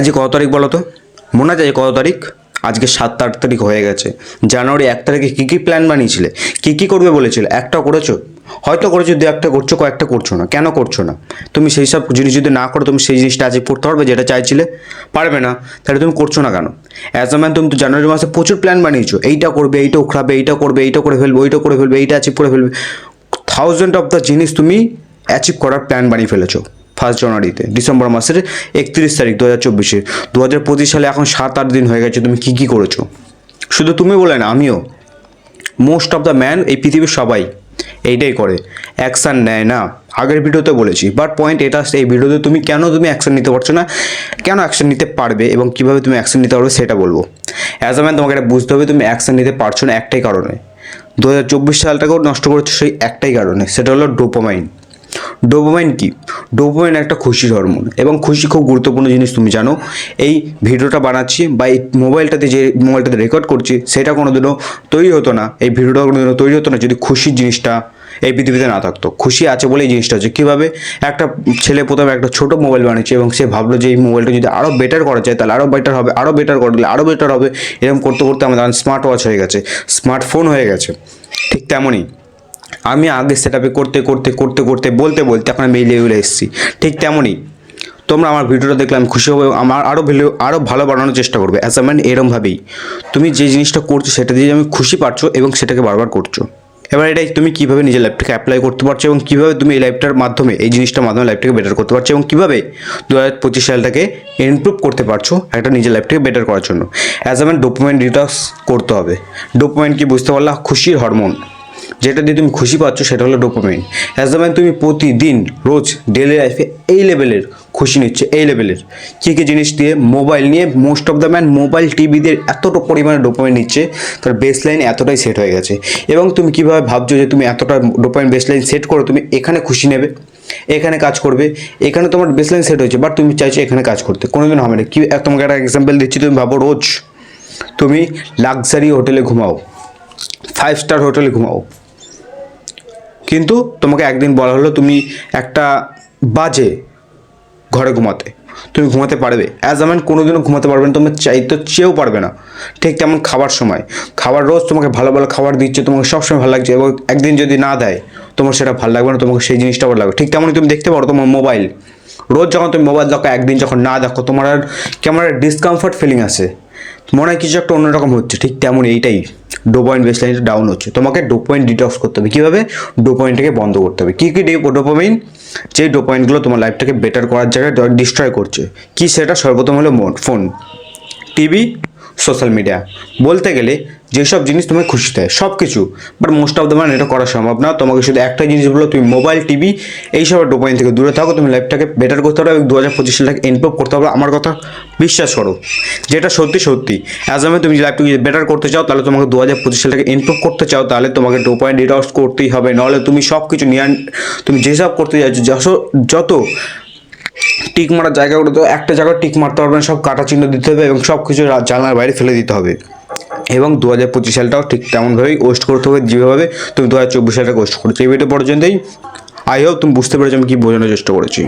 আজকে কত তারিখ বলো তো? মনে আছে কত তারিখ? আজকে 7-8 তারিখ হয়ে গেছে। জানুয়ারি 1 তারিখে কী কী প্ল্যান বানিয়েছিলে, কী কী করবে বলেছিলে? একটা করেছো? হয়তো করেছো, দু একটা করছো, কয়েকটা করছো না। কেন করছো না? তুমি সেই সব জিনিস যদি না করো, তুমি সেই জিনিসটা অ্যাচিভ করতে পারবে যেটা চাইছিলে? পারবে না। তাহলে তুমি করছো না কেন? অ্যাজ আ ম্যান তুমি তো জানুয়ারি মাসে প্রচুর প্ল্যান বানিয়েছো, এইটা করবে, এইটা উখড়াবে, এইটা করবে, এইটা করে ফেলবে, ওইটা করে ফেলবে, এইটা অ্যাচিভ করে ফেলবে। থাউজেন্ড অফ দ্য জিনিস তুমি অ্যাচিভ করার প্ল্যান বানিয়ে ফেলেছো 1 জানুয়ারিতে, ডিসেম্বর মাসের 31 তারিখ 2024। 2025 সালে এখন 7-8 দিন হয়ে গেছে, তুমি কী কী করেছো? শুধু তুমি বলে না, আমিও, মোস্ট অফ দ্য ম্যান, এই পৃথিবীর সবাই এইটাই করে, অ্যাকশান নেয় না। আগের ভিডিওতে বলেছি, বাট পয়েন্ট এটা আসছে এই ভিডিওতে তুমি অ্যাকশন নিতে পারছো না, কেন অ্যাকশন নিতে পারবে এবং কীভাবে তুমি অ্যাকশন নিতে পারবে সেটা বলবো। অ্যাজ আ ম্যান তোমাকে এটা বুঝতে হবে, তুমি অ্যাকশন নিতে পারছো না একটাই কারণে, 2024 সালটাকেও নষ্ট করেছো সেই একটাই কারণে, সেটা হলো ডোপামাইন। ডোপামাইন কি? ডোপামাইন একটা খুশির হরমোন, এবং খুশি খুব গুরুত্বপূর্ণ জিনিস তুমি জানো। এই ভিডিওটা বানাচ্ছি বা এই মোবাইলটাতে রেকর্ড করছি, সেটা কোনোদিনও তৈরি হতো না, এই ভিডিওটা কোনোদিনও তৈরি হতো না যদি খুশির জিনিসটা এই পৃথিবীতে না থাকতো। খুশি আছে বলে এই জিনিসটা হচ্ছে। কীভাবে? একটা ছেলে প্রথমে একটা ছোটো মোবাইল বানিয়েছে এবং সে ভাবলো যে এই মোবাইলটা যদি আরও বেটার করা যায় তাহলে আরও বেটার হবে, আরও বেটার করলে আরও বেটার হবে। এরকম করতে করতে আমাদের স্মার্ট ওয়াচ হয়ে গেছে, স্মার্টফোন হয়ে গেছে। ঠিক তেমনই আমি আগে সেট আপে করতে বলতে এখন আমি এই লেভেলে এসেছি। ঠিক তেমনই তোমরা আমার ভিডিওটা দেখলে আমি খুশি হবো, আমার আরও ভালো বানানোর চেষ্টা করবে। অ্যাজ আ ম্যান এরমভাবেই তুমি যে জিনিসটা করছো সেটা দিয়ে আমি খুশি পাচ্ছ এবং সেটাকে বারবার করছো। এবার এটাই তুমি কীভাবে নিজের লাইফটাকে অ্যাপ্লাই করতে পারছো এবং কীভাবে তুমি এই লাইফটার মাধ্যমে, এই জিনিসটার মাধ্যমে লাইফটাকে বেটার করতে পারছো এবং কীভাবে 2025 সালটাকে ইমপ্রুভ করতে পারছো একটা নিজের লাইফটাকে বেটার করার জন্য। As a man dopamine detox করতে হবে। ডোপামাইন কি বুঝতে পারলা? খুশির হরমোন, যেটা দিয়ে তুমি খুশি পাচ্ছ সেটা হলো ডোপামাইন। অ্যাজ আ ম্যান তুমি প্রতিদিন রোজ ডেলি লাইফে এই লেভেলের খুশি নিচ্ছে, এই লেভেলের কী কী জিনিস দিয়ে? মোবাইল নিয়ে most of the man mobile TV দিয়ে এতটা পরিমাণে ডোপামাইন নিচ্ছে, তার বেসলাইন এতটাই সেট হয়ে গেছে। এবং তুমি কীভাবে ভাবছো যে তুমি এতটা ডোপামাইন বেসলাইন সেট করো, তুমি এখানে খুশি নেবে, এখানে কাজ করবে, এখানে তোমার বেসলাইন সেট হয়েছে, বাট তুমি চাইছো এখানে কাজ করতে, কোনোদিন হবে না। কি তোমাকে একটা এক্সাম্পল দিচ্ছি, তুমি ভাবো রোজ তুমি লাক্সারি হোটেলে ঘুমাও, 5 স্টার হোটেলে ঘুমাও, কিন্তু তোমাকে একদিন বলা হলো তুমি একটা বাজে ঘরে তুমি ঘুমাতে পারবে? অ্যাজ আ ম্যান কোনোদিনও ঘুমাতে পারবে না, তুমি চাইতে চেয়েও পারবে না। ঠিক তেমন খাবার রোজ তোমাকে ভালো ভালো খাবার দিচ্ছে, তোমাকে সবসময় ভালো লাগছে, এবং একদিন যদি না দেয় তোমার সেটা ভালো লাগবে না, তোমাকে সেই জিনিসটা ভালো লাগবে। ঠিক তেমনই তুমি দেখতে পারো তোমার মোবাইল, রোজ যখন তুমি মোবাইল দেখো, একদিন যখন না দেখো তোমার আর কেমন একটা ডিসকমফর্ট ফিলিং আসে, মনে হয় কিছু একটা অন্যরকম হচ্ছে। ঠিক তেমন এইটাই ডোপামাইন বেসলাইনটা ডাউন হচ্ছে, তোমাকে ডোপামাইন ডিটক্স করতে হবে। কীভাবে? ডোপামাইনটাকে বন্ধ করতে হবে। কী কী ডোপামাইন? যেই ডোপামাইনগুলো তোমার লাইফটাকে বেটার করার জায়গায় ডিস্ট্রয় করছে। কি সেটা? সর্বপ্রথম হলো ফোন, টিভি, সোশ্যাল মিডিয়া। বলতে গেলে যেসব জিনিস তোমাকে খুশি দেয় সব কিছু, but most of the man এটা করা সম্ভব না। তোমাকে শুধু একটা জিনিস বলো, তুমি মোবাইল টিভি এইসব ডোপামাইন থেকে দূরে থাকো, তুমি লাইফটাকে বেটার করতে পারো এবং 2025 সালটাকে ইমপ্রুভ করতে পারো। আমার কথা বিশ্বাস করো, যেটা সত্যি অ্যাজ আমি তুমি লাইফটাকে বেটার করতে চাও, তাহলে তোমাকে 2025 সালটাকে ইমপ্রুভ করতে চাও, তাহলে তোমাকে ডোপামাইন ডিটক্স করতেই হবে। নাহলে তুমি সব কিছু নিয়ে তুমি যেসব করতে চাইছো, যত টিক মারার জায়গাগুলো, তো একটা জায়গায় টিক মারতে পারবে না, সব কাটা চিহ্ন দিতে হবে এবং সব কিছু জানলার বাইরে ফেলে দিতে হবে। এবং 2025 সালটাও ঠিক তেমনভাবেই ওয়েস্ট করতে হবে যেভাবে তুমি 2024 সালটাকে ওয়েস্ট করেছো। এই ভিডিও পর্যন্তই। আই হোপ তুমি বুঝতে পেরেছো আমি কি বোঝানোর চেষ্টা করেছি।